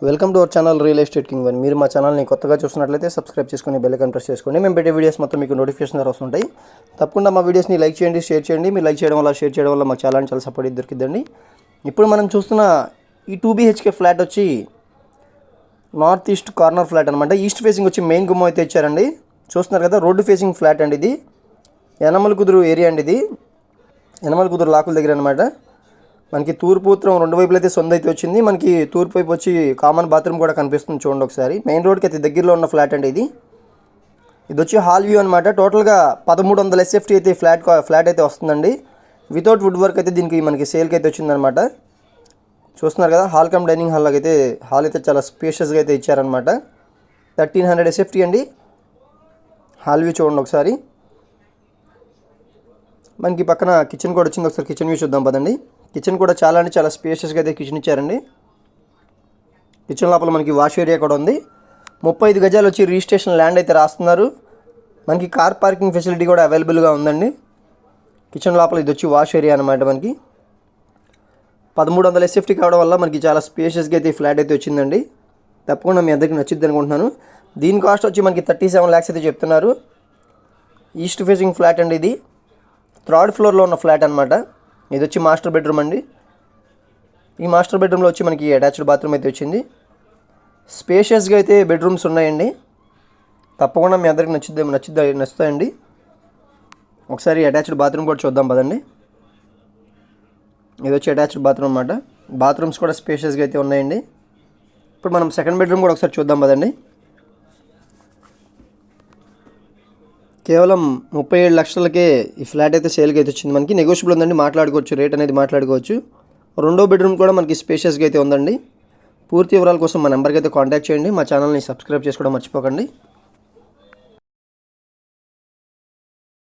Welcome to our channel real estate king one. మీరు మా ఛానల్ని కొత్తగా చూసినట్లయితే సబ్స్క్రైబ్ చేసుకుని బెల్ ఐకాన్ ప్రెస్ చేసుకోండి. మేము పెట్టే వీడియోస్ మొత్తం మీకు నోటిఫికేషన్ వస్తుంటాయి. తప్పకుండా మా వీడియోస్ని లైక్ చేయండి, షేర్ చేయండి. మీరు లైక్ చేయడం వల్ల, షేర్ చేయడం వల్ల మాకు చాలా సపోర్ట్ దొరికిద్దండి. ఇప్పుడు మనం చూస్తున్న ఈ 2 BHK ఫ్లాట్ వచ్చి నార్త్ ఈస్ట్ కార్నర్ ఫ్లాట్ అనమాట. ఈస్ట్ ఫేసింగ్ వచ్చి మెయిన్ గుమ్మం అయితే ఇచ్చారండి. చూస్తున్నారు కదా, రోడ్డు ఫేసింగ్ ఫ్లాట్ అండి. ఇది యనమల కుదురు ఏరియా అండి. ఇది యనమల కుదురు లాకుల దగ్గర అనమాట. మనకి తూర్పు ఉత్తరం రెండు వైపులు అయితే సొంత అయితే వచ్చింది. మనకి తూర్పు వైపు వచ్చి కామన్ బాత్రూమ్ కూడా కనిపిస్తుంది. చూడండి ఒకసారి. మెయిన్ రోడ్కి అయితే దగ్గరలో ఉన్న ఫ్లాట్ అండి. ఇది వచ్చి హాల్ వ్యూ అనమాట. టోటల్గా 1300 SFT అయితే ఫ్లాట్ అయితే వస్తుందండి. వితౌట్ వుడ్ వర్క్ అయితే దీనికి మనకి సేల్కి అయితే వచ్చిందనమాట. చూస్తున్నారు కదా, హాల్ కమ్ డైనింగ్ హాల్ అయితే హాల్ అయితే చాలా స్పేషియస్గా అయితే ఇచ్చారనమాట. 1300 SFT అండి. హాల్ వ్యూ చూడండి ఒకసారి. మనకి పక్కన కిచెన్ కూడా వచ్చింది. ఒకసారి కిచెన్ వ్యూ చూద్దాం పదండి. కిచెన్ కూడా చాలా స్పేషియస్గా అయితే కిచెన్ ఇచ్చారండి. కిచెన్ లోపల మనకి వాష్ ఏరియా కూడా ఉంది. 35 గజాలు వచ్చి రిజిస్ట్రేషన్ ల్యాండ్ అయితే రాస్తున్నారు. మనకి కార్ పార్కింగ్ ఫెసిలిటీ కూడా అవైలబుల్గా ఉందండి. కిచెన్ లోపల ఇది వచ్చి వాష్ ఏరియా అనమాట. మనకి 1300 SFT కావడం వల్ల మనకి చాలా స్పేషియస్గా అయితే ఫ్లాట్ అయితే వచ్చిందండి. తప్పకుండా మీ అందరికి నచ్చిద్ది అనుకుంటున్నాను. దీని కాస్ట్ వచ్చి మనకి 37 lakhs అయితే చెప్తున్నారు. ఈస్ట్ ఫేసింగ్ ఫ్లాట్ అండి. ఇది 3rd ఫ్లోర్లో ఉన్న ఫ్లాట్ అనమాట. ఇది వచ్చి మాస్టర్ బెడ్రూమ్ అండి. ఈ మాస్టర్ బెడ్రూమ్లో వచ్చి మనకి అటాచ్డ్ బాత్రూమ్ అయితే వచ్చింది. స్పేషియస్గా అయితే బెడ్రూమ్స్ ఉన్నాయండి. తప్పకుండా మీ అందరికి నచ్చుతాయండి. ఒకసారి అటాచ్డ్ బాత్రూమ్ కూడా చూద్దాం పదండి. ఇది వచ్చి అటాచ్డ్ బాత్రూమ్ అన్నమాట. బాత్రూమ్స్ కూడా స్పేషియస్గా అయితే ఉన్నాయండి. ఇప్పుడు మనం సెకండ్ బెడ్రూమ్ కూడా ఒకసారి చూద్దాం పదండి. కేవలం 37 లక్షలకే ఈ ఫ్లాట్ అయితే సేల్కి అయితే వచ్చింది. మనకి నెగోషియబుల్ ఉందండి, మాట్లాడుకోవచ్చు, రేట్ అనేది మాట్లాడుకోవచ్చు. రెండో బెడ్రూమ్ కూడా మనకి స్పేషియస్గా అయితే ఉందండి. పూర్తి వివరాల కోసం మా నెంబర్కి అయితే కాంటాక్ట్ చేయండి. మా ఛానల్ని సబ్స్క్రైబ్ చేసుకోవడం మర్చిపోకండి.